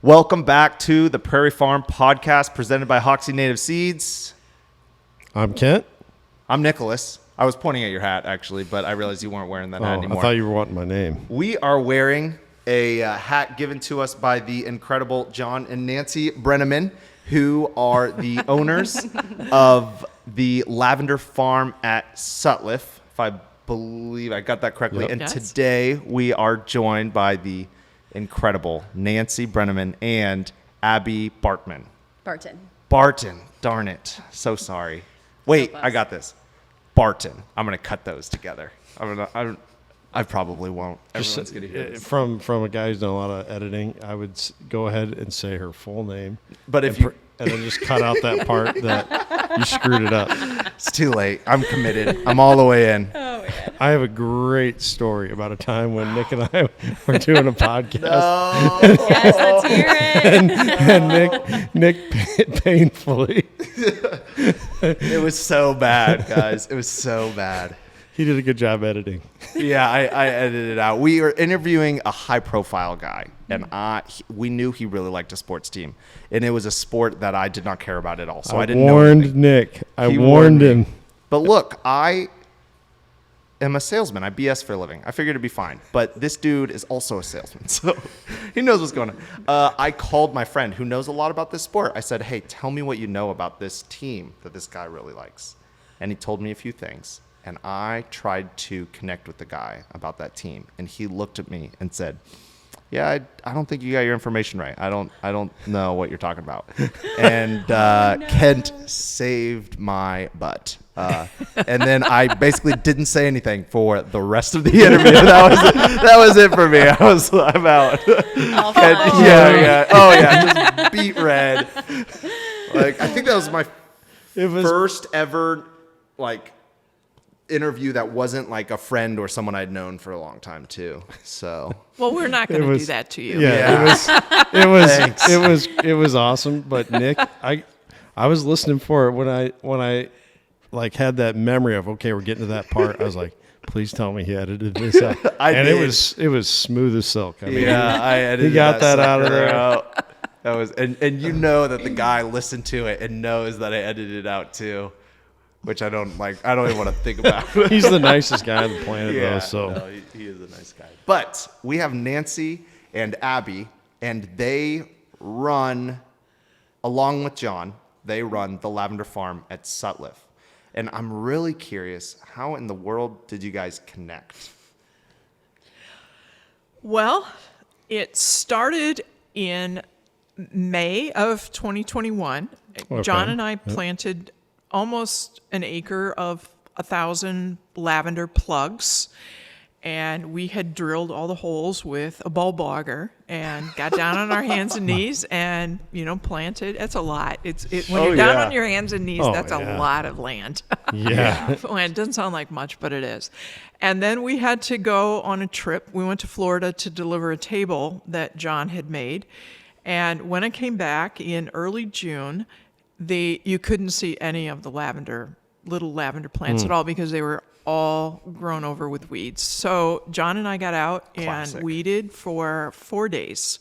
Welcome back to the Prairie Farm Podcast presented by Hoxie Native Seeds. I'm Kent. I'm Nicholas. I was pointing at your hat, actually, but I realized you weren't wearing that hat anymore. I thought you were wanting my name. We are wearing a hat given to us by the incredible John and Nancy Brannaman, who are the owners of the Lavender Farm at Sutliff, if I believe I got that correctly. Yep. And Yes. today we are joined by the incredible Nancy Brannaman and Abby Bartman. Barton. Darn it. So sorry. Wait, I got this. Barton. I'm going to cut those together. I probably won't. Everyone's going to hear this. From a guy who's done a lot of editing, I would go ahead and say her full name. But if you... And then just cut out that part that you screwed it up. It's too late. I'm committed. I'm all the way in. Oh, my God. I have a great story about a time when Nick and I were doing a podcast. No. Yes, let's hear it. And Nick painfully. It was so bad, guys. It was so bad. He did a good job editing. Yeah, I edited it out. We were interviewing a high-profile guy, and we knew he really liked a sports team, and it was a sport that I did not care about at all. So I didn't know anything. Nick. I He warned me. him. But look, I am a salesman. I BS for a living. I figured it'd be fine. But this dude is also a salesman, so he knows what's going on. I called my friend who knows a lot about this sport. I said, hey, tell me what you know about this team that this guy really likes. And he told me a few things. And I tried to connect with the guy about that team. And he looked at me and said, yeah, I don't think you got your information right. I don't know what you're talking about. And no. Kent saved my butt. And then I basically didn't say anything for the rest of the interview. That was it for me. I'm out. All Kent, fine. yeah. Oh yeah, just beat red. Like I think that was my first ever interview that wasn't like a friend or someone I'd known for a long time too. So Well, we're not going to do that to you. Yeah, Thanks. it was awesome. But Nick, I was listening for it when I like had that memory of okay, we're getting to that part. I was like, please tell me he edited this out. Did. It was smooth as silk. I mean, I edited he got that out of sucker there. out. That was and you know that the guy listened to it and knows that I edited it out too, which I don't even want to think about. He's the nicest guy on the planet, though. So no, he is a nice guy. But we have Nancy and Abby, and they run, along with John, they run the Lavender Farm at Sutliff. And I'm really curious, how in the world did you guys connect? Well, it started in May of 2021. Okay. John and I planted almost an acre of 1,000 lavender plugs, and we had drilled all the holes with a bulb auger and got down on our hands and knees and planted. That's a lot. When you're down on your hands and knees, that's a lot of land. yeah. Well, it doesn't sound like much, but it is. And then we had to go on a trip. We went to Florida to deliver a table that John had made. And when I came back in early June, you couldn't see any of the little lavender plants at all because they were all grown over with weeds. So John and I got out Classic. and weeded for 4 days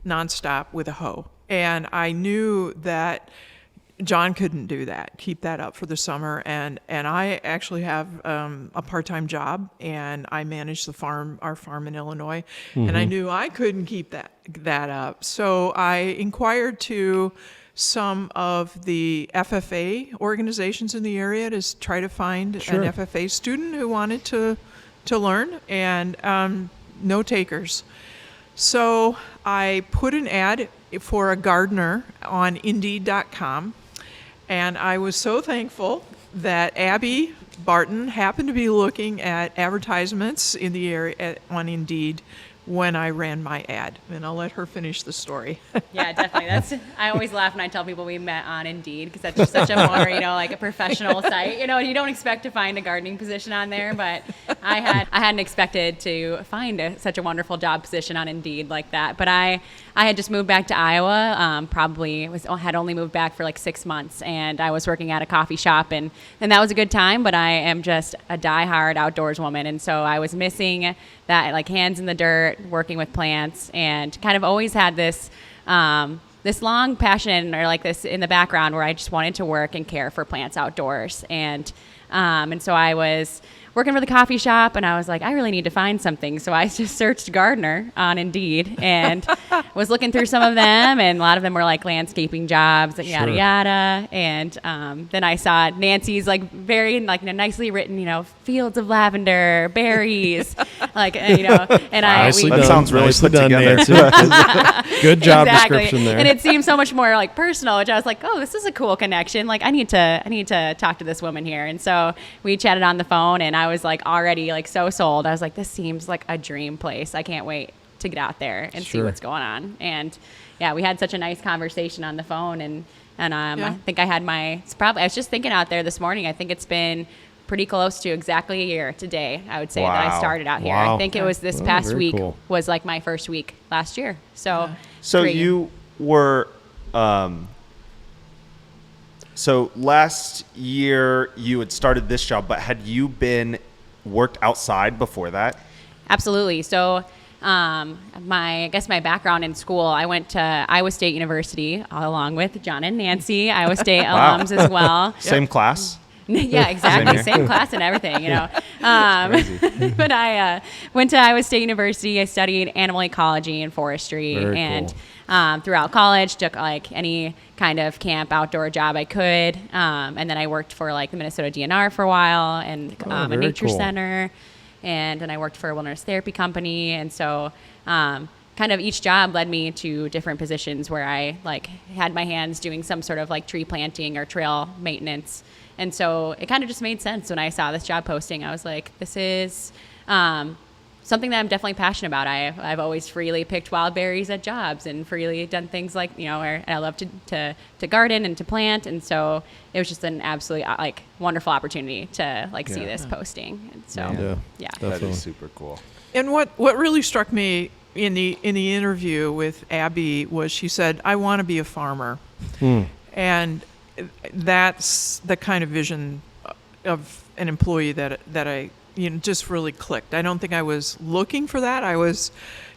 nonstop with a hoe. And I knew that John couldn't do that, keep that up for the summer. And I actually have a part-time job, and I manage our farm in Illinois. And I knew I couldn't keep that up. So I inquired to some of the FFA organizations in the area to try to find Sure. an FFA student who wanted to learn, and no takers. So I put an ad for a gardener on Indeed.com, and I was so thankful that Abby Barton happened to be looking at advertisements in the area on Indeed when I ran my ad, and I'll let her finish the story. Yeah, definitely. I always laugh when I tell people we met on Indeed, because that's just such a more, like a professional site. You don't expect to find a gardening position on there, but I hadn't expected to find such a wonderful job position on Indeed like that. But I had just moved back to Iowa, had only moved back for like 6 months, and I was working at a coffee shop, and that was a good time, but I am just a diehard outdoors woman, and so I was missing that, like, hands in the dirt, working with plants, and kind of always had this this long passion or like this in the background where I just wanted to work and care for plants outdoors. And so I was working for the coffee shop, and I was like, I really need to find something. So I just searched gardener on Indeed and was looking through some of them, and a lot of them were like landscaping jobs, and yada, yada. And then I saw Nancy's like very like nicely written, fields of lavender, berries, like, and that sounds really nicely put done, together. Nancy. Good job description there. And it seemed so much more like personal, which I was like, oh, this is a cool connection. Like I need to talk to this woman here. And so we chatted on the phone, and I was like already like so sold. I was like, this seems like a dream place. I can't wait to get out there and see what's going on. And yeah, we had such a nice conversation on the phone, and I think I had I was just thinking out there this morning, I think it's been pretty close to exactly a year today, I would say, that I started out here. I think it was this past week was like my first week last year. So you were so last year you had started this job, but had you been worked outside before that? Absolutely. So my background in school, I went to Iowa State University along with John and Nancy, Iowa State alums as well. Same class? Yeah, exactly. Same class and everything, But I went to Iowa State University. I studied animal ecology and forestry. Very cool. Throughout college, took like any kind of camp outdoor job I could. And then I worked for like the Minnesota DNR for a while, and a nature center. And then I worked for a wilderness therapy company. And so kind of each job led me to different positions where I like had my hands doing some sort of like tree planting or trail maintenance. And so it kind of just made sense when I saw this job posting. I was like, this is something that I'm definitely passionate about. I've always freely picked wild berries at jobs and freely done things like, where I love to garden and to plant. And so it was just an absolutely like wonderful opportunity to like see this posting. And so, yeah. That is super cool. And what really struck me in the interview with Abby was she said, I want to be a farmer. And that's the kind of vision of an employee that I just really clicked. I don't think I was looking for that. I was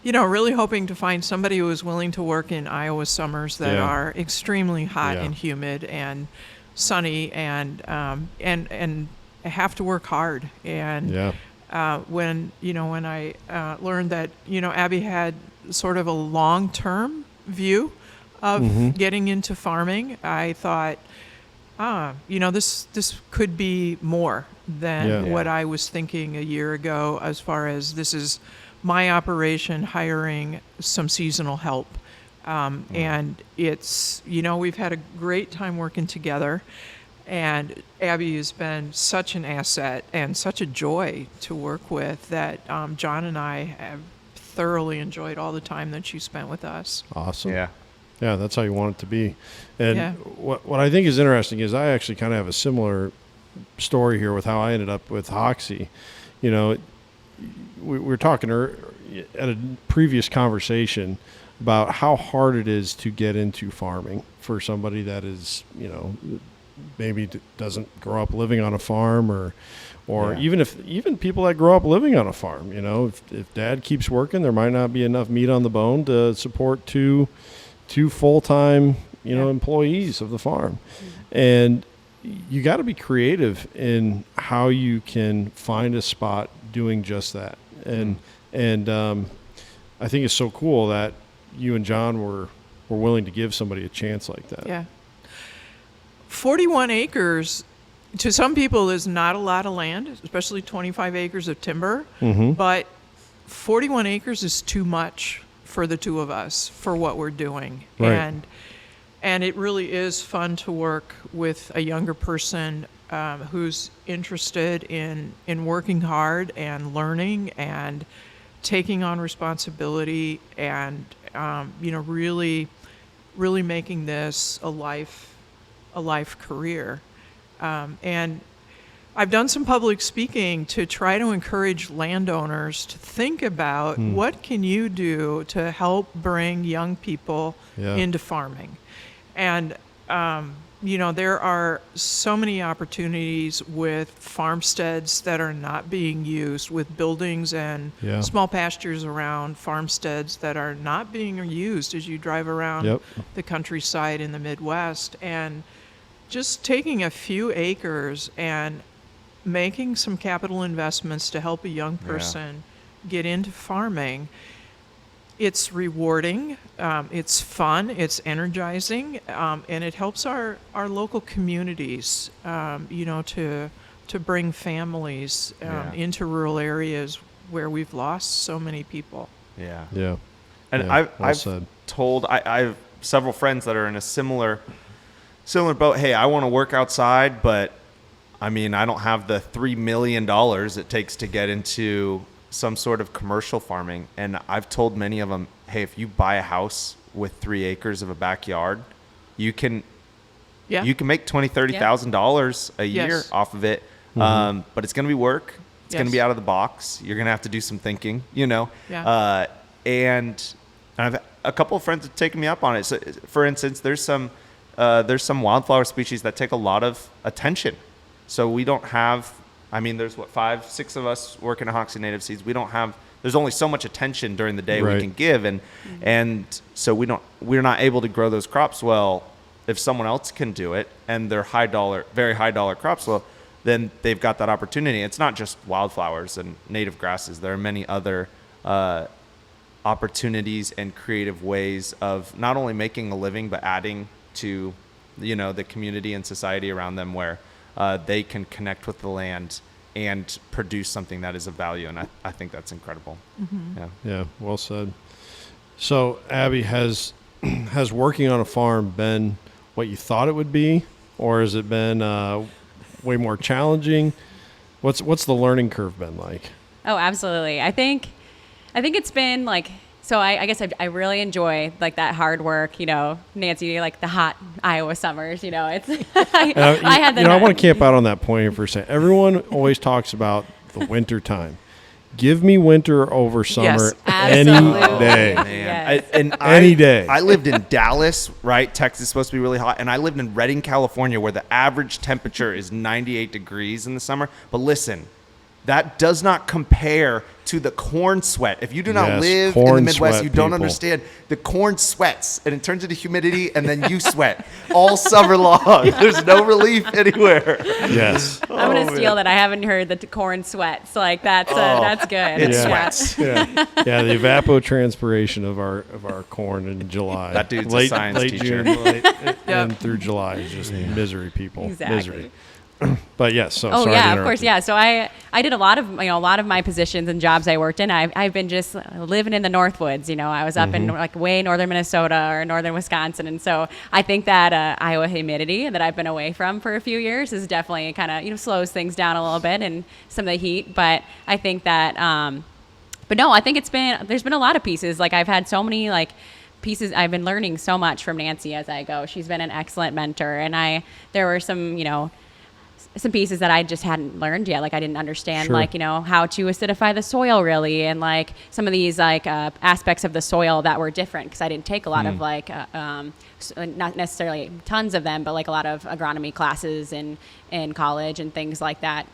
really hoping to find somebody who was willing to work in Iowa summers that are extremely hot and humid and sunny and have to work hard. And when I learned that Abby had sort of a long-term view of getting into farming, I thought, this could be more than what I was thinking a year ago, as far as this is my operation hiring some seasonal help. And it's, we've had a great time working together, and Abby has been such an asset and such a joy to work with that John and I have thoroughly enjoyed all the time that she spent with us. Awesome. Yeah, that's how you want it to be. And what I think is interesting is I actually kind of have a similar story here with how I ended up with Hoxie. We were talking at a previous conversation about how hard it is to get into farming for somebody that is, maybe doesn't grow up living on a farm, or even people that grow up living on a farm. If dad keeps working, there might not be enough meat on the bone to support two full-time, employees of the farm. And you got to be creative in how you can find a spot doing just that. And I think it's so cool that you and John were willing to give somebody a chance like that. Yeah. 41 acres to some people is not a lot of land, especially 25 acres of timber, but 41 acres is too much for the two of us for what we're doing. Right. And it really is fun to work with a younger person who's interested in working hard and learning and taking on responsibility and really making this a life career. And I've done some public speaking to try to encourage landowners to think about what can you do to help bring young people into farming. And there are so many opportunities with farmsteads that are not being used, with buildings and Yeah. small pastures around farmsteads that are not being used as you drive around Yep. the countryside in the Midwest. And just taking a few acres and making some capital investments to help a young person get into farming. It's rewarding, it's fun, it's energizing, and it helps our local communities, to bring families into rural areas where we've lost so many people. Yeah. Yeah. And Yeah, I've said. told, I have several friends that are in a similar boat. Hey, I want to work outside, but I mean, I don't have the $3 million it takes to get into some sort of commercial farming. And I've told many of them, hey, if you buy a house with 3 acres of a backyard, you can make $20,000, $30,000 a year Yes. off of it. But it's going to be work. It's going to Yes. be out of the box. You're going to have to do some thinking, Yeah. and I've a couple of friends have taken me up on it. So, for instance, there's some wildflower species that take a lot of attention. So we don't have. I mean, there's 5, 6 of us working at Hoxie Native Seeds. We don't have. There's only so much attention during the day Right. we can give, and so we're not able to grow those crops well. If someone else can do it, and they're very high dollar crops, well, then they've got that opportunity. It's not just wildflowers and native grasses. There are many other opportunities and creative ways of not only making a living but adding to the community and society around them, where they can connect with the land and produce something that is of value. And I think that's incredible. Yeah, well said. So, Abby, has working on a farm been what you thought it would be, or has it been way more challenging? What's the learning curve been like? Oh, absolutely. I think it's been like, so I guess I really enjoy like that hard work, Nancy, like the hot Iowa summers, it's, I had the, I want to camp out on that point here for a second. Everyone always talks about the winter time. Give me winter over summer any absolutely. day. Yes. Any day. I lived in Dallas, right? Texas is supposed to be really hot. And I lived in Redding, California, where the average temperature is 98 degrees in the summer. But listen, that does not compare to the corn sweat. If you do not Yes, live in the corn Midwest, sweat, you don't people. understand. The corn sweats, and it turns into humidity, and then you sweat all summer long. There's no relief anywhere. Yes. I'm going to steal that. I haven't heard the corn sweats. Like that's good. It Yeah. sweats. Yeah, the evapotranspiration of our corn in July. That dude's a science late teacher. June, and through July is just misery, people. Exactly. Misery. But yes, so Oh sorry to yeah, of interrupt course, you. yeah. So I did a lot of my positions and jobs I worked in. I've been just living in the Northwoods. I was up in like way northern Minnesota or northern Wisconsin, and so I think that Iowa humidity that I've been away from for a few years is definitely kind of slows things down a little bit and some of the heat. But I think that, but no, I think there's been a lot of pieces. Like I've had so many pieces. I've been learning so much from Nancy as I go. She's been an excellent mentor, and there were some pieces that I just hadn't learned yet. Like I didn't understand, Sure. how to acidify the soil really. And some of these aspects of the soil that were different because I didn't take a lot of not necessarily tons of them, but a lot of agronomy classes in college and things like that.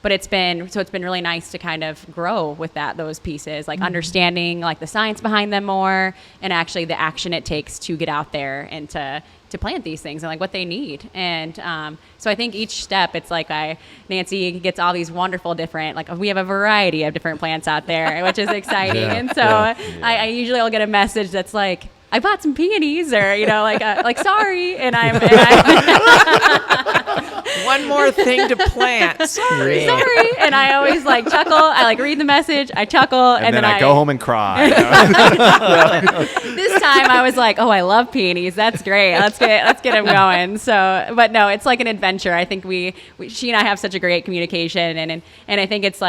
But it's been really nice to kind of grow with those pieces, understanding the science behind them more and actually the action it takes to get out there and to plant these things and what they need. And so I think each step, it's Nancy gets all these wonderful different, we have a variety of different plants out there, which is exciting. Yeah, And so yeah. I usually will get a message that's I bought some peonies or, sorry. And I'm One more thing to plant. Sorry. sorry. And I always chuckle. I read the message. I chuckle. And then I go home and cry. This time I was oh, I love peonies. That's great. Let's get them going. So, but no, it's an adventure. I think she and I have such a great communication, and I think it's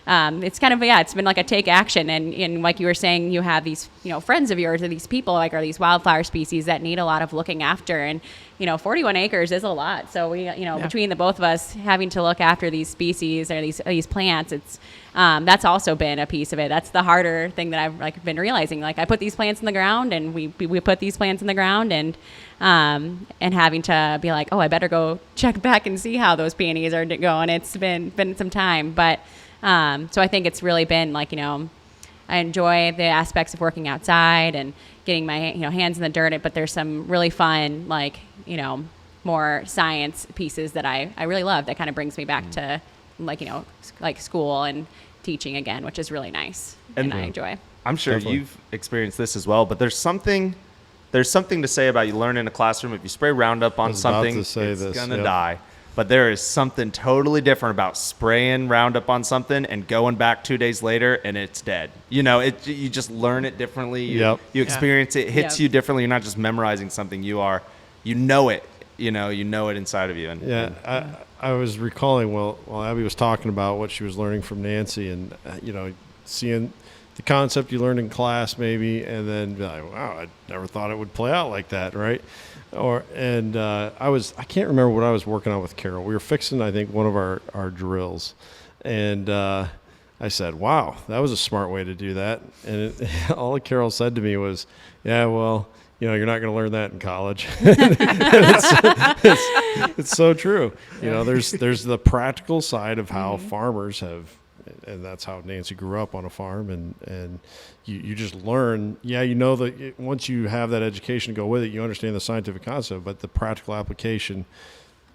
it's kind of, it's been like a take action. And like you were saying, you have these, friends of yours or these people like are these wildflower species that need a lot of looking after. And, 41 acres is a lot. So we, between the both of us having to look after these species or these plants, it's, that's also been a piece of it. That's the harder thing that I've been realizing. Like I put these plants in the ground and we put these plants in the ground and having to be like, oh, I better go check back and see how those peonies are going. It's been some time, but, so I think it's really been like, I enjoy the aspects of working outside and getting my hands in the dirt, but there's some really fun, like, more science pieces that I really love that kind of brings me back to like school and teaching again, which is really nice and I enjoy. I'm sure you've experienced this as well, but there's something to say about you learn in a classroom. If you spray Roundup on something, it's going to die. But there is something totally different about spraying Roundup on something and going back 2 days later and it's dead. You just learn it differently. You experience it. It hits you differently. You're not just memorizing something. You know it. You know it inside of you. I was recalling while Abby was talking about what she was learning from Nancy and, seeing the concept you learned in class maybe, and then be like, wow, I never thought it would play out like that, right? I can't remember what I was working on with Carol. We were fixing, I think, one of our drills, and I said, wow, that was a smart way to do that. And all that Carol said to me was, yeah, well, you're not going to learn that in college. It's so true. There's the practical side of how farmers have, and that's how Nancy grew up on a farm, and you just learn. Yeah, that once you have that education to go with it, you understand the scientific concept, but the practical application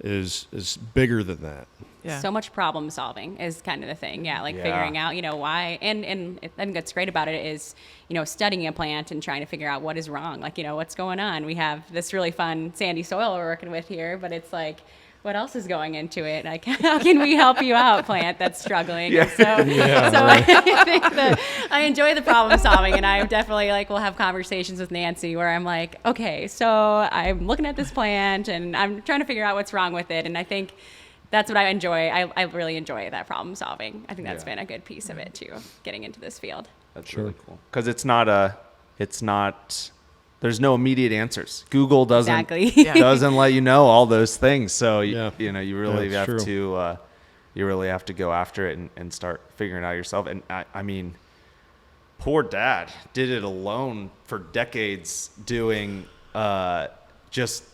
is bigger than that. Yeah. So much problem solving is kind of the thing. Yeah, like figuring out, why. And I think that's great about it is, studying a plant and trying to figure out what is wrong. Like, what's going on. We have this really fun sandy soil we're working with here, but it's like, what else is going into it? Like, how can we help you out, plant that's struggling? Yeah. I think that I enjoy the problem solving, and I definitely will have conversations with Nancy where I'm like, okay, so I'm looking at this plant and I'm trying to figure out what's wrong with it. And I think that's what I enjoy. I really enjoy that problem solving. I think that's been a good piece of it too, getting into this field. That's really cool. Because there's no immediate answers. Google doesn't let you know all those things. So you really have to go after it and start figuring it out yourself. And I mean, poor dad did it alone for decades, doing just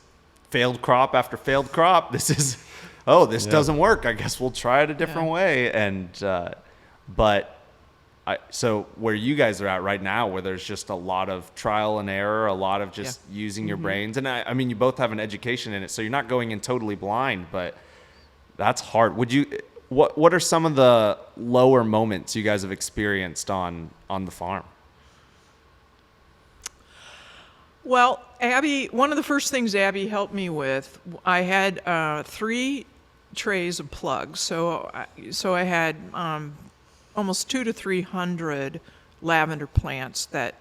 failed crop after failed crop. This doesn't work. I guess we'll try it a different way. And so where you guys are at right now, where there's just a lot of trial and error, a lot of just using your brains. And I mean, you both have an education in it, so you're not going in totally blind, but that's hard. What are some of the lower moments you guys have experienced on the farm? Well, Abby, one of the first things Abby helped me with, I had 3 trays of plugs. So I had almost 200 to 300 lavender plants that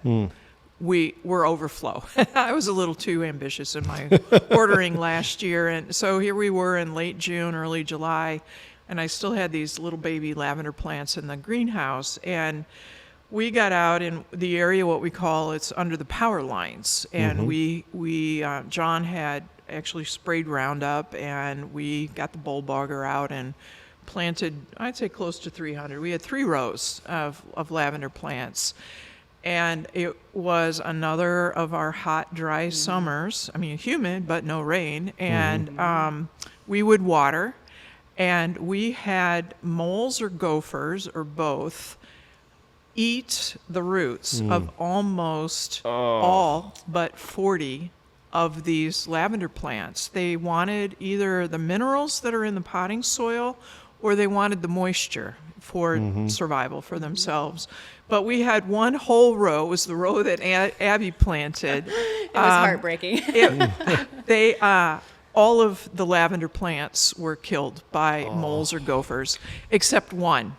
we were overflow. I was a little too ambitious in my ordering last year. And so here we were in late June, early July, and I still had these little baby lavender plants in the greenhouse. And we got out in the area, what we call, it's under the power lines. And John had actually sprayed Roundup, and we got the bull bugger out and planted, I'd say close to 300. We had 3 rows of lavender plants. And it was another of our hot, dry summers. I mean, humid, but no rain. And we would water. And we had moles or gophers, or both, eat the roots of almost all but 40 of these lavender plants. They wanted either the minerals that are in the potting soil, or they wanted the moisture for survival for themselves. But we had one whole row, it was the row that Abby planted. It was heartbreaking. All of the lavender plants were killed by moles or gophers, except one.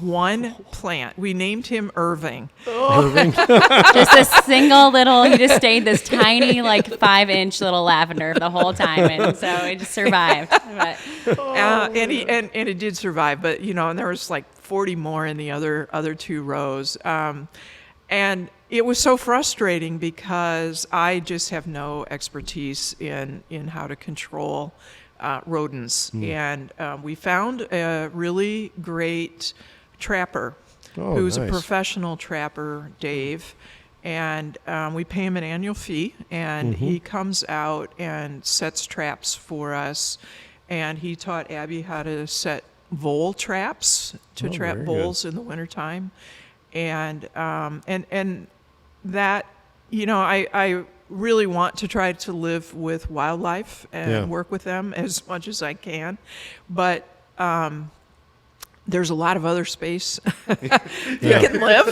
one plant. We named him Irving. Irving. Just a single little, he just stayed this tiny, like 5-inch little lavender the whole time. And so it just survived. But And it did survive, but and there was like 40 more in the other 2 rows. And it was so frustrating because I just have no expertise in how to control rodents. And we found a really great trapper who's nice. a professional trapper, Dave. And we pay him an annual fee, and he comes out and sets traps for us. And he taught Abby how to set vole traps to trap very voles in the wintertime. And that, I really want to try to live with wildlife and work with them as much as I can. But there's a lot of other space you can live.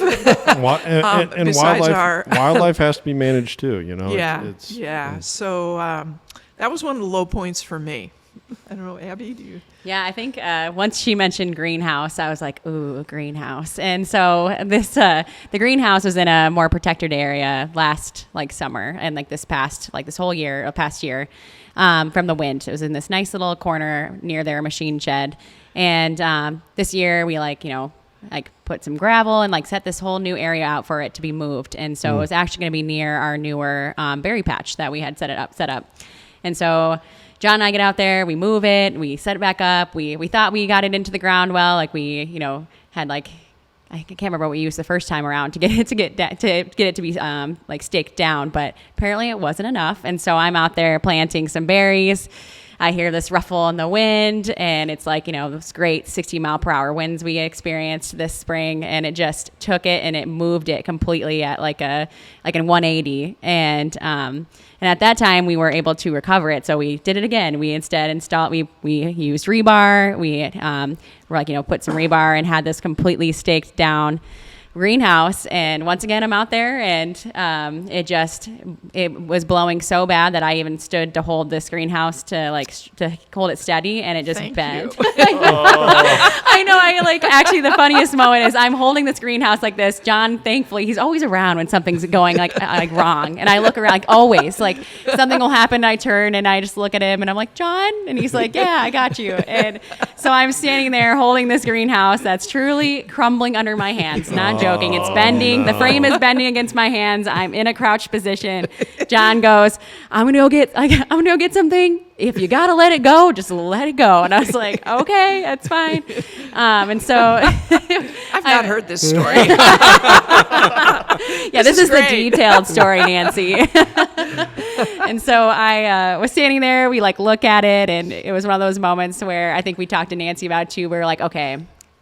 And besides wildlife has to be managed too, Yeah. So that was one of the low points for me. I don't know, Abby, do you? yeah, I think once she mentioned greenhouse, I was like, ooh, a greenhouse. And so the greenhouse was in a more protected area last summer and this past whole year, past year, from the wind. It was in this nice little corner near their machine shed. And this year we put some gravel and set this whole new area out for it to be moved. And so it was actually going to be near our newer berry patch that we had set up. And so John and I get out there, we move it, we set it back up. We thought we got it into the ground well, we had I can't remember what we used the first time around to get it to be staked down, but apparently it wasn't enough. And so I'm out there planting some berries. I hear this ruffle in the wind, and it's those great 60-mile-per-hour winds we experienced this spring, and it just took it and it moved it completely at a 180. And at that time we were able to recover it, so we did it again. We instead installed we used rebar. We put some rebar and had this completely staked down greenhouse. And once again, I'm out there, and it was blowing so bad that I even stood to hold this greenhouse to hold it steady, and it just bent. I know. Actually, the funniest moment is I'm holding this greenhouse like this. John, thankfully, he's always around when something's going wrong, and I look around always something will happen. I turn and I just look at him, and I'm like, John, and he's like, yeah, I got you. And so I'm standing there holding this greenhouse that's truly crumbling under my hands. Not joking. It's bending. No. The frame is bending against my hands. I'm in a crouched position. John goes, I'm gonna go get something. If you gotta let it go, just let it go. And I was like, okay, that's fine. And so I've not heard this story. This is the detailed story, Nancy. And so I was standing there. We look at it, and it was one of those moments where I think we talked to Nancy about it too. We were like, okay,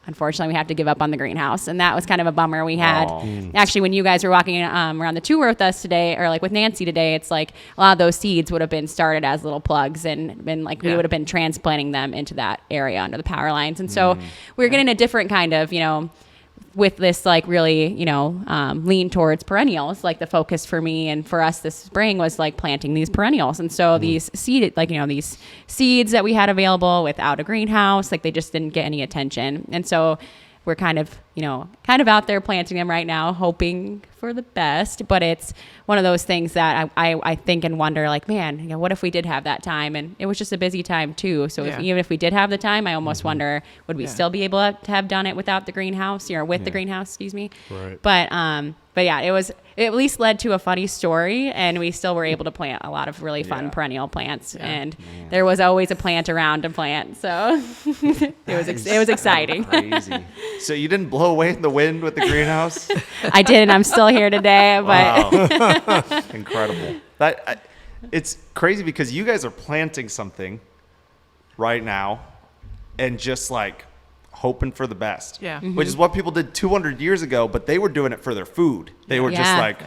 unfortunately, we have to give up on the greenhouse. And that was kind of a bummer we had. Actually, when you guys were walking around the tour with us today, or with Nancy today, it's a lot of those seeds would have been started as little plugs and been we would have been transplanting them into that area under the power lines. And so we were getting a different kind of, with this really lean towards perennials. The focus for me and for us this spring was planting these perennials. And so these these seeds that we had available without a greenhouse, they just didn't get any attention. And so we're kind of out there planting them right now, hoping for the best. But it's one of those things that I think and wonder, man, what if we did have that time? And it was just a busy time too. So even if we did have the time, I almost wonder, would we still be able to have done it without the greenhouse, or with the greenhouse, excuse me. Right. But yeah, it at least led to a funny story, and we still were able to plant a lot of really fun perennial plants. And there was always a plant around to plant, so it was exciting. Crazy. So you didn't blow away in the wind with the greenhouse? I did, and I'm still here today. But wow. Incredible. It's crazy because you guys are planting something right now, and just hoping for the best. Yeah. Which is what people did 200 years ago, but they were doing it for their food. They were just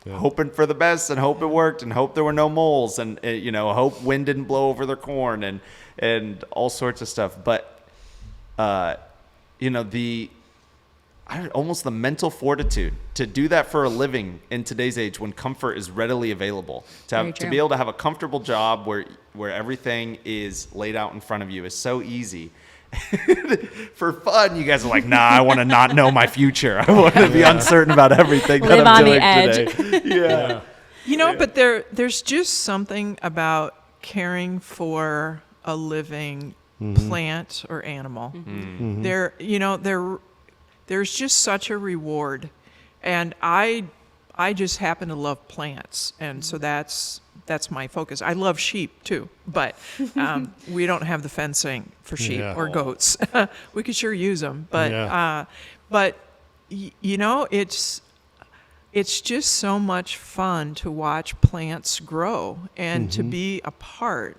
hoping for the best, and hope it worked, and hope there were no moles, and hope wind didn't blow over their corn, and all sorts of stuff. But almost the mental fortitude to do that for a living in today's age, when comfort is readily available, to be able to have a comfortable job where everything is laid out in front of you is so easy. For fun, you guys are like, nah, I want to not know my future. I want to be uncertain about everything that Live I'm on the doing edge. today. Yeah. But there's just something about caring for a living plant or animal. There's just such a reward, and I just happen to love plants, and so that's my focus. I love sheep too, but we don't have the fencing for sheep or goats. We could sure use them, but it's just so much fun to watch plants grow and to be a part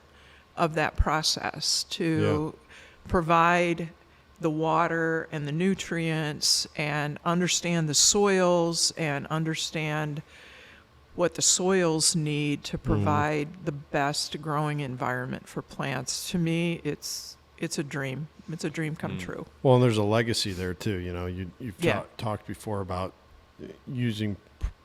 of that process, to provide the water and the nutrients and understand the soils and understand what the soils need to provide the best growing environment for plants. To me, it's a dream. It's a dream come true. Well, and there's a legacy there too. You know, you've Yeah. talked before about using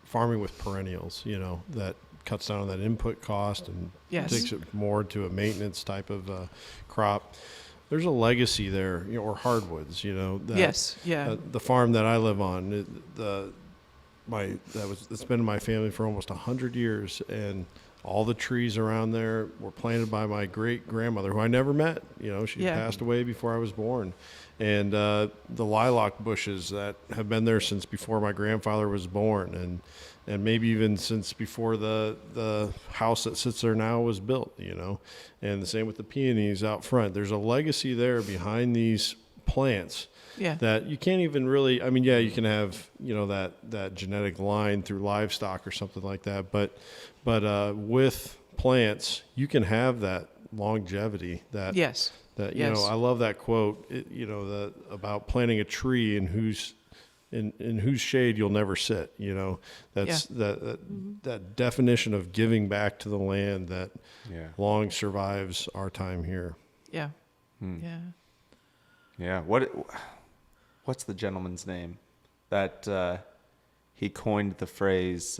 farming with perennials. You know, that cuts down on that input cost and Yes. takes it more to a maintenance type of crop. There's a legacy there, you know, or hardwoods. You know, that, Yes, yeah. the farm that I live on, it's been in my family for almost 100 years, and all the trees around there were planted by my great grandmother, who I never met. You know, she passed away before I was born, and the lilac bushes that have been there since before my grandfather was born, and maybe even since before the house that sits there now was built. You know, and the same with the peonies out front. There's a legacy there behind these plants. Yeah. That you can't even really, I mean, yeah, you can have, you know, that genetic line through livestock or something like that. But with plants, you can have that longevity that, Yes. that, you know, I love that quote, about planting a tree in whose shade you'll never sit, you know, that's that definition of giving back to the land that long survives our time here. Yeah. Yeah. Yeah. What's the gentleman's name that he coined the phrase,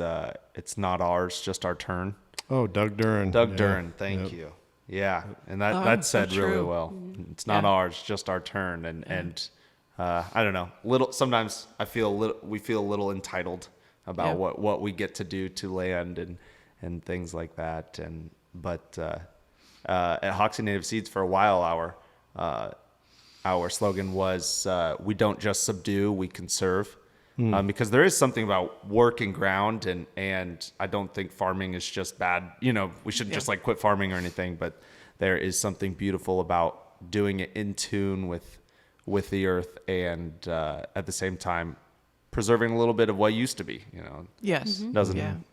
it's not ours, just our turn? Oh, Doug Duran. Doug Duran, thank you. Yeah, and that's said so really true. well. It's not ours, just our turn. And I don't know. Sometimes we feel a little entitled about what we get to do to land and things like that. But at Hoxie Native Seeds for a while, our slogan was, we don't just subdue, we conserve. Because there is something about working ground, and I don't think farming is just bad. You know, we shouldn't just like quit farming or anything, but there is something beautiful about doing it in tune with the earth, and at the same time preserving a little bit of what used to be, you know. Yes. Doesn't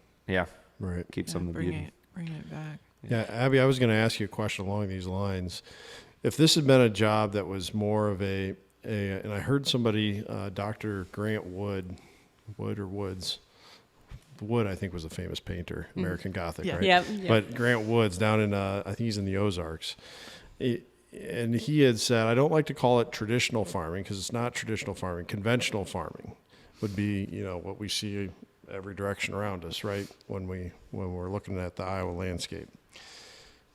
Right. keep some of the beauty. Bringing it back. Yeah, Abby, I was going to ask you a question along these lines. If this had been a job that was more of and I heard somebody, Dr. Grant Wood, I think was a famous painter, American Gothic, right? Yep. But Grant Wood's down in, I think he's in the Ozarks. And he had said, I don't like to call it traditional farming because it's not traditional farming. Conventional farming would be, you know, what we see every direction around us, right? When we're looking at the Iowa landscape.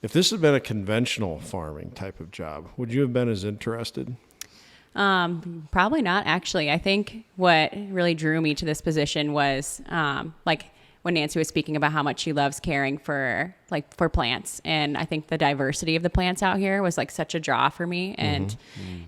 If this had been a conventional farming type of job, would you have been as interested? Probably not, actually. I think what really drew me to this position was like when Nancy was speaking about how much she loves caring for plants, and I think the diversity of the plants out here was like such a draw for me, and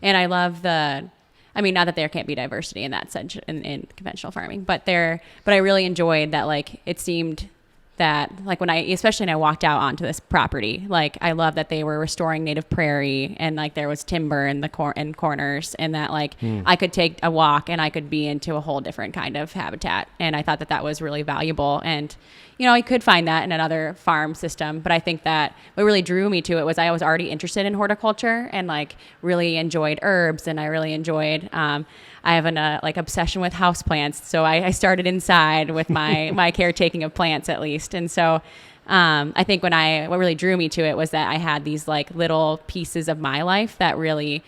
I love not that there can't be diversity in that sense in conventional farming, but I really enjoyed that. Like, it seemed that, like, especially when I walked out onto this property, like, I love that they were restoring native prairie, and like there was timber in the corners, and that like I could take a walk and I could be into a whole different kind of habitat. And I thought that was really valuable. And, you know, I could find that in another farm system, but I think that what really drew me to it was I was already interested in horticulture and like really enjoyed herbs, and I really enjoyed, I have an obsession with houseplants. So I started inside with my caretaking of plants, at least. And so I think what really drew me to it was that I had these like little pieces of my life that really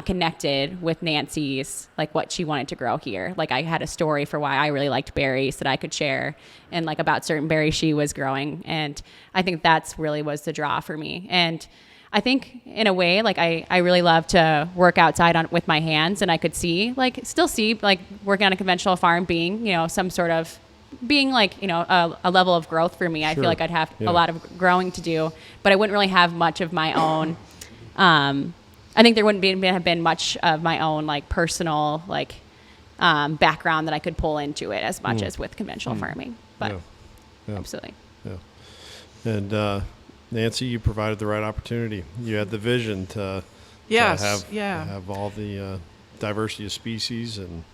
connected with Nancy's, like what she wanted to grow here. Like, I had a story for why I really liked berries that I could share, and like about certain berries she was growing. And I think that's really was the draw for me. And I think in a way, like I really love to work outside with my hands, and I could still see working on a conventional farm being, some sort of being a level of growth for me. I feel like I'd have a lot of growing to do, but I wouldn't really have much of my own. I think there wouldn't have been much of my own personal background that I could pull into it as much as with conventional farming. But absolutely. Yeah. And Nancy, you provided the right opportunity. You had the vision to have all the diversity of species and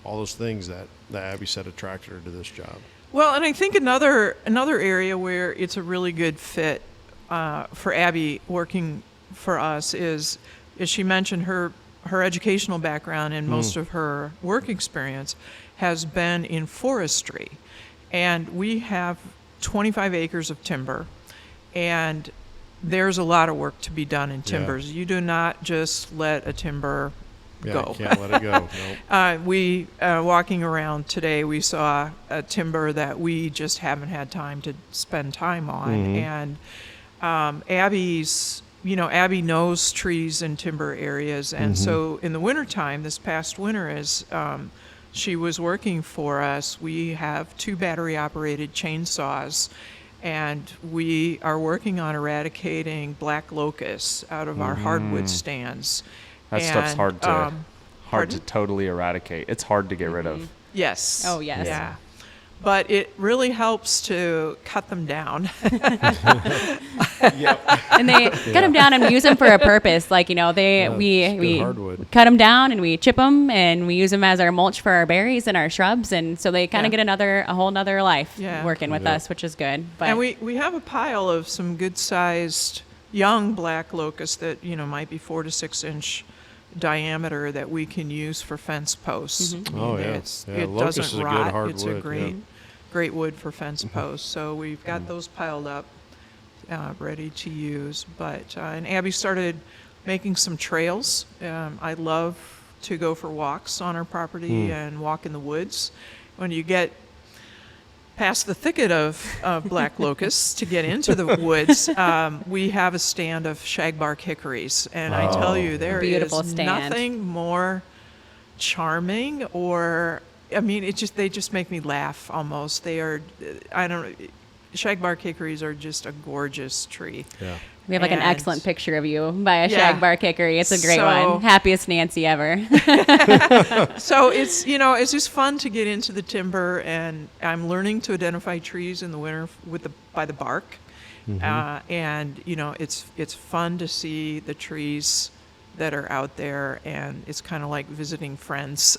all those things that Abby said attracted her to this job. Well, and I think another area where it's a really good fit for Abby working for us is she mentioned her educational background and most of her work experience has been in forestry. And we have 25 acres of timber, and there's a lot of work to be done in timbers. You do not just let a timber go. You can't let it go. Nope. We walking around today, we saw a timber that we just haven't had time to spend time on. And Abby knows trees and timber areas, and so in the wintertime, this past winter, as she was working for us, we have 2 battery-operated chainsaws, and we are working on eradicating black locusts out of our hardwood stands. That stuff's hard to totally eradicate. It's hard to get rid of. Yes. Oh, yes. Yeah. But it really helps to cut them down. And they cut them down and use them for a purpose. We hardwood. cut them down and we chip them and we use them as our mulch for our berries and our shrubs. And so they kind of get a whole nother life working with us, which is good. But and we have a pile of some good-sized young black locusts that, might be 4 to 6 inch diameter that we can use for fence posts. It Locust is doesn't a rot. good hardwood. It's a great wood for fence posts. So we've got those piled up, ready to use. But and Abby started making some trails. I love to go for walks on our property and walk in the woods. When you get past the thicket of black locusts to get into the woods, we have a stand of shagbark hickories, and I tell you, there Beautiful is stand. nothing more charming, or they just make me laugh almost. They are, shagbark hickories are just a gorgeous tree. Yeah. we have an excellent picture of you by a shagbark hickory. It's a great So- one. Happiest Nancy ever. So it's it's just fun to get into the timber, and I'm learning to identify trees in the winter by the bark, and it's fun to see the trees that are out there, and it's kind of like visiting friends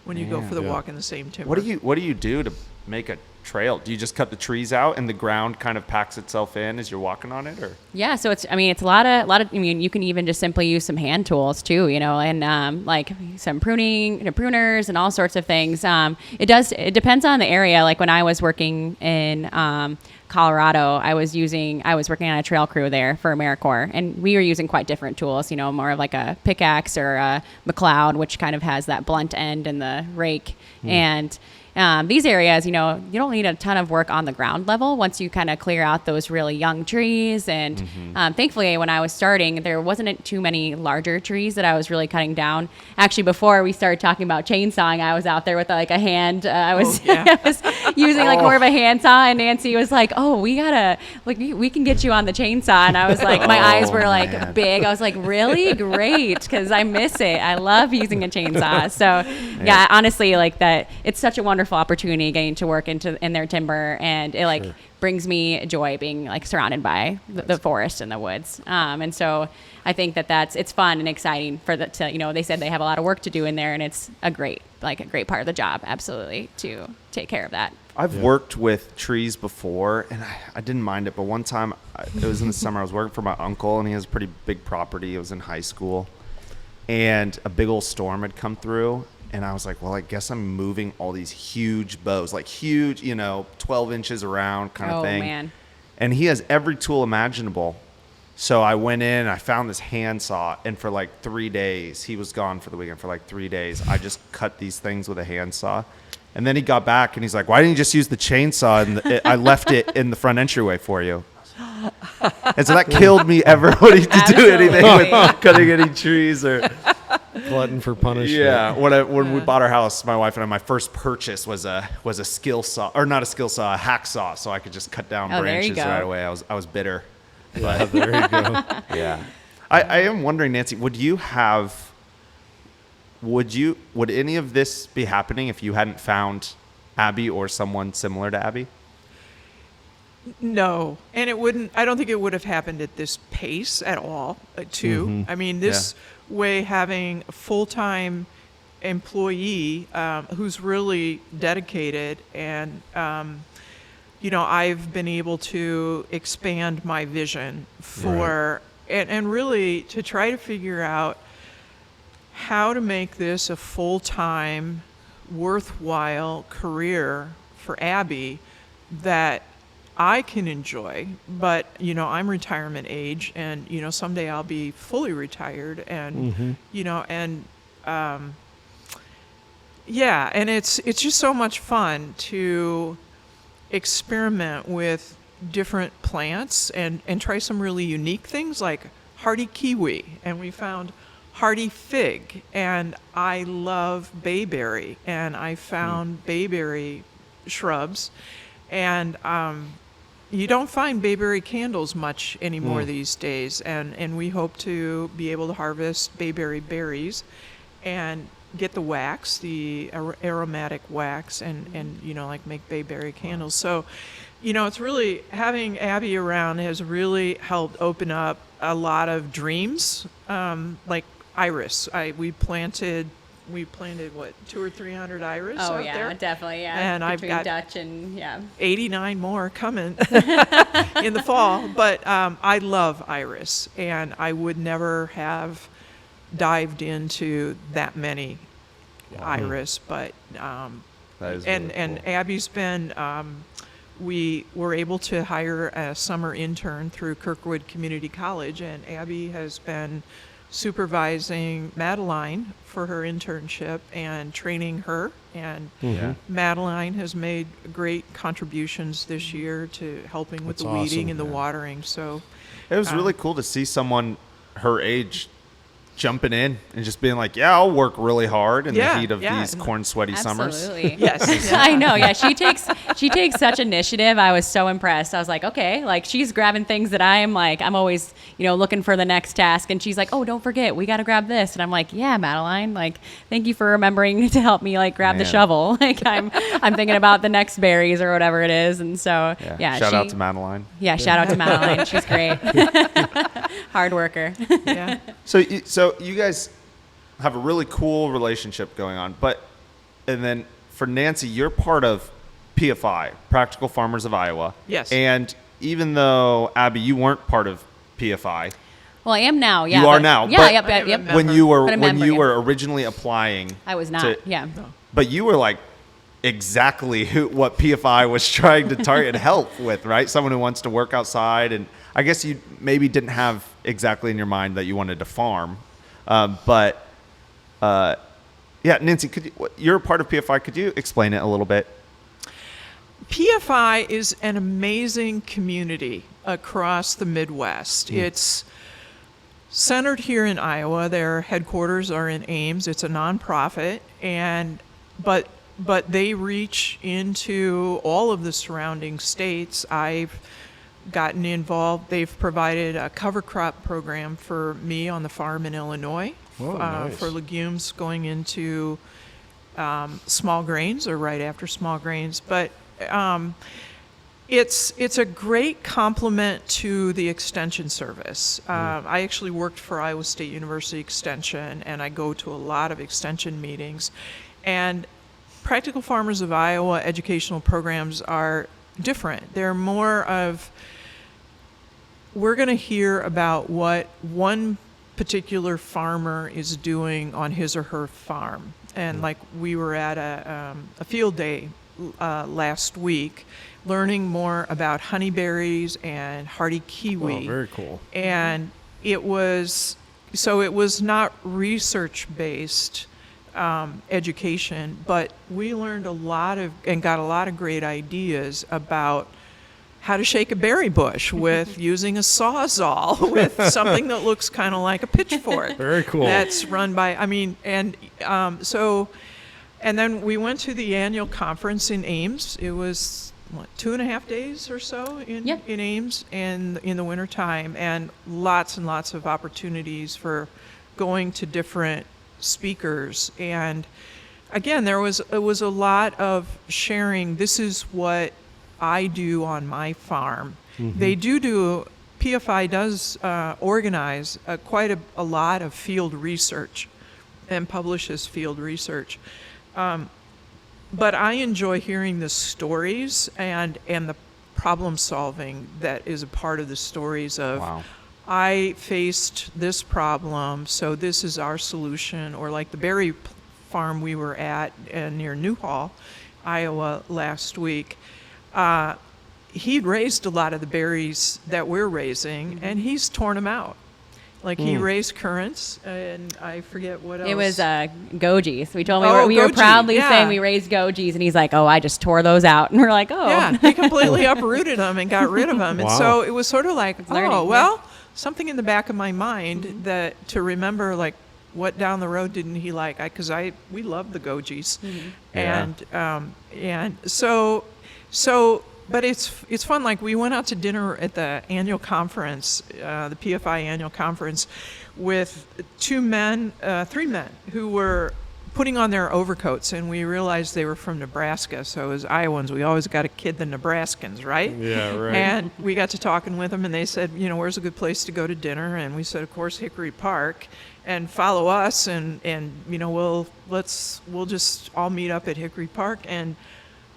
when you go for the walk in the same timber. What do you do to make a trail? Do you just cut the trees out and the ground kind of packs itself in as you're walking on it, or? Yeah, so it's a lot of you can even just simply use some hand tools too, and like some pruners and all sorts of things. It depends on the area. Like when I was working in Colorado, I was working on a trail crew there for AmeriCorps, and we were using quite different tools, more of like a pickaxe or a McLeod, which kind of has that blunt end and the rake. And these areas, you don't need a ton of work on the ground level once you kind of clear out those really young trees. And thankfully, when I was starting, there wasn't too many larger trees that I was really cutting down. Actually, before we started talking about chainsawing, I was out there with like a hand. I was using like more of a handsaw, and Nancy was like, "Oh, we gotta we can get you on the chainsaw." And I was like, my eyes were like big. I was like, "Really? Great," because I miss it. I love using a chainsaw. So yeah, honestly, like that, it's such a wonderful opportunity getting to work in their timber, and it brings me joy being like surrounded by the forest and the woods. And so I think it's fun and exciting they said they have a lot of work to do in there, and it's a great part of the job, absolutely, to take care of that. I've worked with trees before, and I didn't mind it, but one time, it was in the summer, I was working for my uncle, and he has a pretty big property. It was in high school, and a big old storm had come through. And I was like, well, I guess I'm moving all these huge bows, like huge, 12 inches around kind of thing. Oh, man. And he has every tool imaginable. So I went in, I found this handsaw, and for like 3 days, he was gone for the weekend for like 3 days. I just cut these things with a handsaw. And then he got back, and he's like, why didn't you just use the chainsaw? And I left it in the front entryway for you. And so that killed me ever wanting to do anything with cutting any trees or. Glutton for punishment. Yeah, when we bought our house, my wife and I, my first purchase was a skill saw, or not a skill saw, a hacksaw, so I could just cut down branches right away. I was bitter. Yeah, there you go. Yeah, I am wondering, Nancy, would any of this be happening if you hadn't found Abby or someone similar to Abby? No, and it wouldn't. I don't think it would have happened at this pace at all. Too. I mean, this way, having a full-time employee who's really dedicated, and I've been able to expand my vision for, and really to try to figure out how to make this a full-time, worthwhile career for Abby that I can enjoy, but I'm retirement age, and someday I'll be fully retired, and and it's just so much fun to experiment with different plants and try some really unique things like hardy kiwi, and we found hardy fig, and I love bayberry, and I found bayberry shrubs, and you don't find bayberry candles much anymore these days, and we hope to be able to harvest bayberry berries and get the wax, the aromatic wax, and like make bayberry candles. So, it's really, having Abby around has really helped open up a lot of dreams, like iris. We planted what, 200 or 300 iris out there? Oh yeah, definitely, yeah. And I've got Dutch and 89 more coming in the fall. But I love iris, and I would never have dived into that many iris. But That is and really and cool. Abby's been. We were able to hire a summer intern through Kirkwood Community College, and Abby has been supervising Madeline for her internship and training her, and Madeline has made great contributions this year to helping with That's the weeding awesome. and the watering. So It was really cool to see someone her age jumping in and just being like, yeah, I'll work really hard in the heat of these corn sweaty summers. Absolutely. yes, I know. Yeah, she takes such initiative. I was so impressed. I was like, okay, like she's grabbing things that I'm always, looking for the next task, and she's like, oh, don't forget, we got to grab this, and I'm like, yeah, Madeline, like, thank you for remembering to help me like grab the shovel. Like I'm thinking about the next berries or whatever it is, and so Shout out to Madeline. Yeah, shout out to Madeline. She's great. Hard worker. yeah. So you guys have a really cool relationship going on, and then for Nancy, you're part of PFI, Practical Farmers of Iowa. Yes. And even though, Abby, you weren't part of PFI. Well, I am now. Yeah, You are now. Yeah. but Yep. When you were But a member, were originally applying, I was not. Yeah. But you were like exactly what PFI was trying to target and help with, right? Someone who wants to work outside, and I guess you maybe didn't have exactly in your mind that you wanted to farm, Nancy, you're a part of PFI. Could you explain it a little bit? PFI is an amazing community across the Midwest. It's centered here in Iowa. Their headquarters are in Ames. It's a nonprofit, but they reach into all of the surrounding states. I've gotten involved. They've provided a cover crop program for me on the farm in Illinois. Nice. For legumes going into small grains or right after small grains. But it's a great complement to the Extension Service. I actually worked for Iowa State University Extension, and I go to a lot of Extension meetings. And Practical Farmers of Iowa educational programs are different. They're more of, we're going to hear about what one particular farmer is doing on his or her farm. And like we were at a field day last week, learning more about honeyberries and hardy kiwi. Oh, very cool. And it was not research-based education, but we learned and got a lot of great ideas about how to shake a berry bush with using a Sawzall with something that looks kind of like a pitchfork. Very cool. That's run by, and then we went to the annual conference in Ames. It was, 2.5 days or so in Ames and in the wintertime, and lots of opportunities for going to different speakers. And again, it was a lot of sharing. This is what I do on my farm. They PFI does organize quite a lot of field research and publishes field research. But I enjoy hearing the stories and the problem solving that is a part of the stories of, Wow. I faced this problem, so this is our solution. Or like the berry farm we were at near Newhall, Iowa last week. He'd raised a lot of the berries that we're raising, and he's torn them out. Like he raised currants, and I forget what else. It was gojies. We told we were goji, proudly yeah. saying we raised gojies, and he's like, "Oh, I just tore those out," and we're like, "Oh, Yeah, he completely uprooted them and got rid of them. And Wow. so it was sort of like, learning, oh, yeah. well, something in the back of my mind that to remember, like, what down the road didn't he like? Because we love the gojis, and so. But it's fun. Like we went out to dinner at the annual conference, the PFI annual conference, with three men who were putting on their overcoats, and we realized they were from Nebraska. So as Iowans, we always got to kid the Nebraskans, right? Yeah, right. And we got to talking with them, and they said, where's a good place to go to dinner? And we said, of course, Hickory Park, and follow us, and we'll just all meet up at Hickory Park. And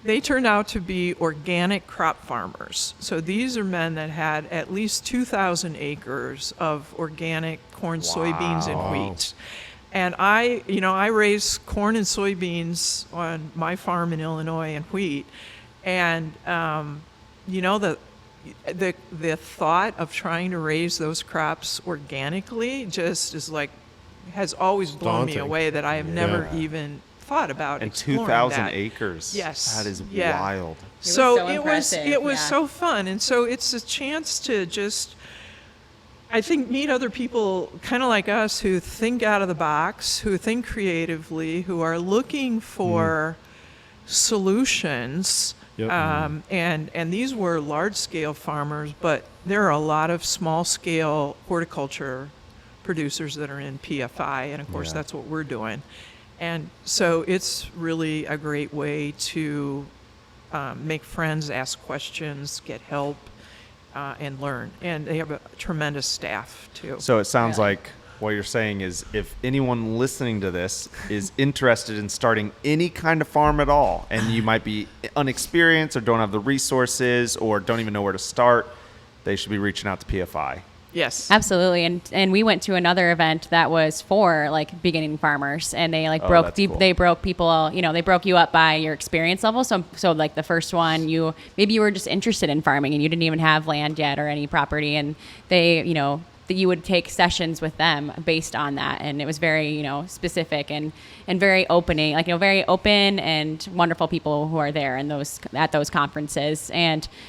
they turned out to be organic crop farmers. So these are men that had at least 2,000 acres of organic corn, soybeans, and wheat. And I raise corn and soybeans on my farm in Illinois and wheat. And, the thought of trying to raise those crops organically just is like, has always blown me Daunting. away that I have never even thought about And exploring 2,000 that. acres. Yes. That is Yeah. wild. so it was impressive, yeah. so fun, and so it's a chance to just, I think, meet other people kind of like us who think out of the box, who think creatively, who are looking for solutions. Yep. And these were large scale farmers, but there are a lot of small scale horticulture producers that are in PFI, and of course that's what we're doing. And so it's really a great way to make friends, ask questions, get help, and learn. And they have a tremendous staff, too. So it sounds Really? like what you're saying is if anyone listening to this is interested in starting any kind of farm at all, and you might be unexperienced or don't have the resources or don't even know where to start, they should be reaching out to PFI. Yes. Absolutely, and we went to another event that was for like beginning farmers, and they Oh, that's cool. they broke people, they broke you up by your experience level. So like the first one, maybe you were just interested in farming and you didn't even have land yet or any property, and they, that you would take sessions with them based on that, and it was very, specific and very opening, very open and wonderful people who are there and at those conferences,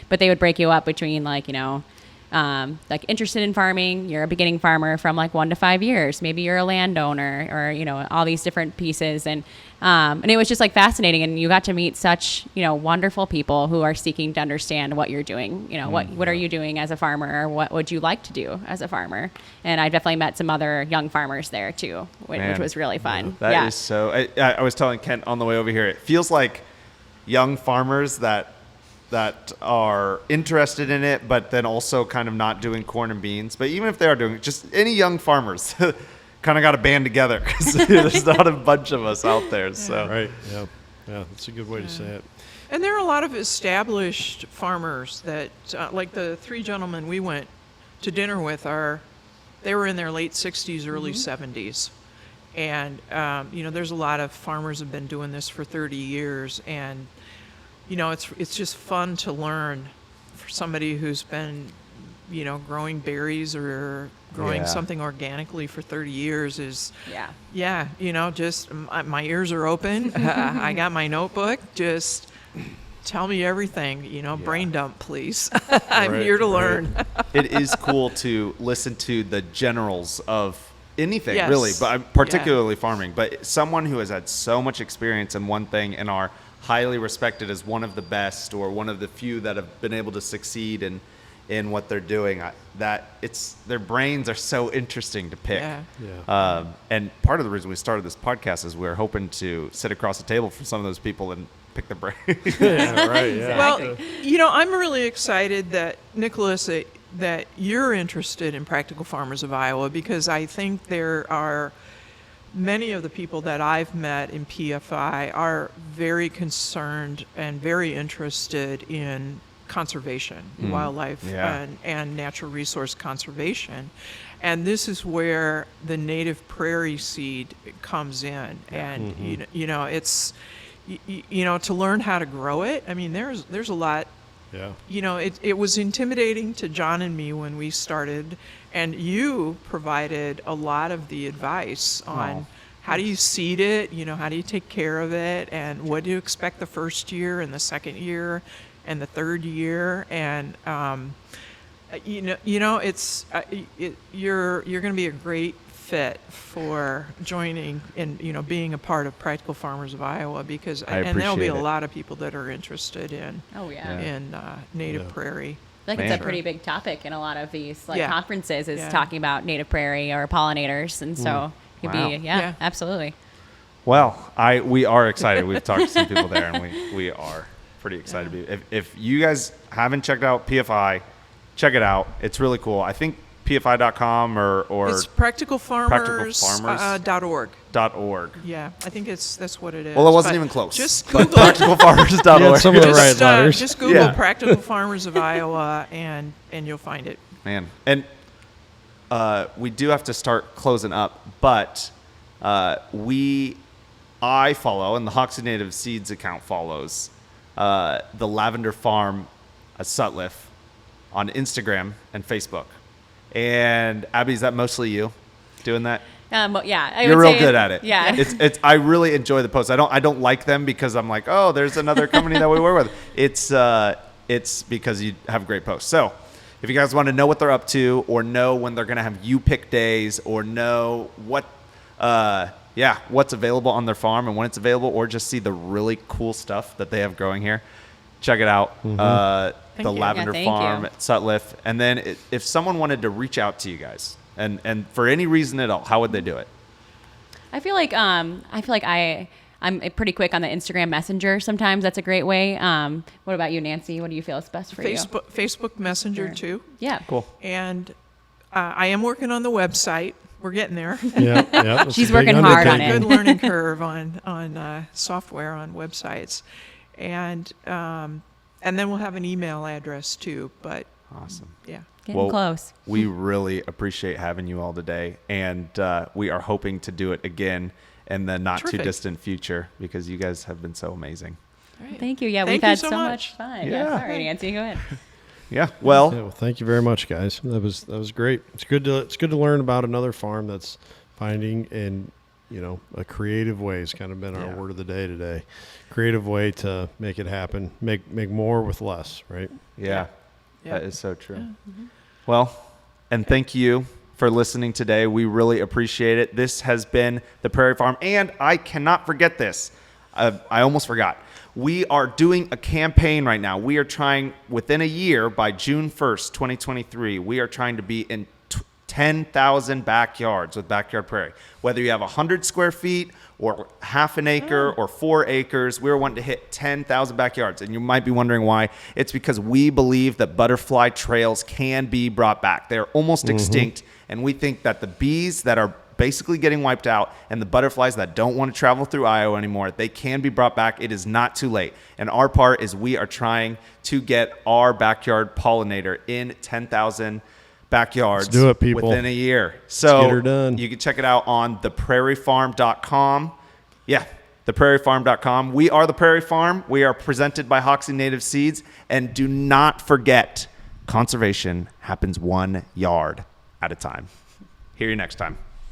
but they would break you up between like interested in farming, you're a beginning farmer from like 1 to 5 years, maybe you're a landowner, or all these different pieces, and it was just like fascinating, and you got to meet such wonderful people who are seeking to understand what you're doing, what are you doing as a farmer, or what would you like to do as a farmer. And I definitely met some other young farmers there too, which was really fun. That is so. I was telling Kent on the way over here, it feels like young farmers that are interested in it, but then also kind of not doing corn and beans. But even if they are doing it, just any young farmers kind of got to band together because there's not a bunch of us out there. So Right. Yeah. Yeah. That's a good way to say it. And there are a lot of established farmers that, like the three gentlemen we went to dinner with, they were in their late 60s, early 70s. And, there's a lot of farmers who have been doing this for 30 years. And, it's just fun to learn for somebody who's been, growing berries or growing something organically for 30 years is, just my ears are open. I got my notebook, just tell me everything, brain dump, please. I'm Right, here to right. learn. It is cool to listen to the generals of anything, Yes. really, but particularly farming. But someone who has had so much experience in one thing and are highly respected as one of the best or one of the few that have been able to succeed in what they're doing, their brains are so interesting to pick. Yeah. And part of the reason we started this podcast is we're hoping to sit across the table from some of those people and pick their brain. Yeah, right. Yeah. Well, I'm really excited that, Nicholas, that you're interested in Practical Farmers of Iowa, because I think there are many of the people that I've met in PFI are very concerned and very interested in conservation, wildlife Yeah. and natural resource conservation. And this is where the native prairie seed comes in. And, it's, to learn how to grow it, I mean, there's a lot. Yeah. It was intimidating to John and me when we started, and you provided a lot of the advice on how do you seed it, how do you take care of it, and what do you expect the first year and the second year and the third year, and it's you're going to be a great fit for joining and being a part of Practical Farmers of Iowa, because I and there'll be a appreciate it. lot of people that are interested in Oh yeah. in native prairie. I think it's Man. a pretty big topic in a lot of these Yeah. conferences is Yeah. talking about native prairie or pollinators, and so it'd Wow. be Yeah. absolutely. Well, we are excited. We've talked to some people there, and we are pretty excited. To be. If you guys haven't checked out PFI, check it out. It's really cool. I think PFI.com or It's practicalfarmers.org. .org. Yeah, I think that's what it is. Well, it wasn't But even close. Just But Google practicalfarmers.org. Yeah, some of the right letters. just Google Yeah. Practical Farmers of Iowa, and you'll find it. Man, and we do have to start closing up, but I follow, and the Hoxie Native Seeds account follows the Lavender Farm Sutliff on Instagram and Facebook. And Abby, is that mostly you doing that? But yeah, I You're would real say good at it. Yeah. It's I really enjoy the posts. I don't like them because I'm like, oh, there's another company that we work with. It's because you have great posts. So if you guys want to know what they're up to, or know when they're gonna have U-Pick days, or know what's available on their farm and when it's available, or just see the really cool stuff that they have growing here, check it out. The you. Lavender Yeah, thank Farm you. at Sutliff. And then if someone wanted to reach out to you guys and for any reason at all, how would they do it? I feel like I'm pretty quick on the Instagram Messenger. Sometimes that's a great way. What about you, Nancy? What do you feel is best for you? Facebook Messenger Sure. too, Yeah. Cool. and I am working on the website. We're getting there. Yeah. That's She's a big working hard on undertaking. it. Good learning curve on software on websites, and then we'll have an email address too. But Awesome. yeah, Getting close. We really appreciate having you all today, and we are hoping to do it again in the not too Terrific. distant future, because you guys have been so amazing. all right. Thank you. Yeah, Thank we've you had so so much. much fun. Yeah. Yeah. Sorry, Nancy. Go ahead. Yeah. Well, Yeah, well, thank you very much, guys. That was great. It's good to learn about another farm that's finding in a creative way. It's kind of been our Yeah. word of the day today. Creative way to make it happen. Make more with less. Right. yeah, Yeah. that is so true. Well, and thank you for listening today. We really appreciate it. This has been the Prairie Farm, and I cannot forget this. I almost forgot. We are doing a campaign right now. We are trying, within a year, by June 1st, 2023, we are trying to be in 10,000 backyards with Backyard Prairie. Whether you have 100 square feet or half an acre or 4 acres, we're wanting to hit 10,000 backyards. And you might be wondering why. It's because we believe that butterfly trails can be brought back. They're almost extinct, and we think that the bees that are basically getting wiped out and the butterflies that don't want to travel through Iowa anymore, they can be brought back. It is not too late. And our part is we are trying to get our backyard pollinator in 10,000 backyards. Let's do it, people. Within a year. So get her done. you can check it out on theprairiefarm.com. Yeah, theprairiefarm.com. We are the Prairie Farm. We are presented by Hoxie Native Seeds. And do not forget, conservation happens 1 yard at a time. Hear you next time.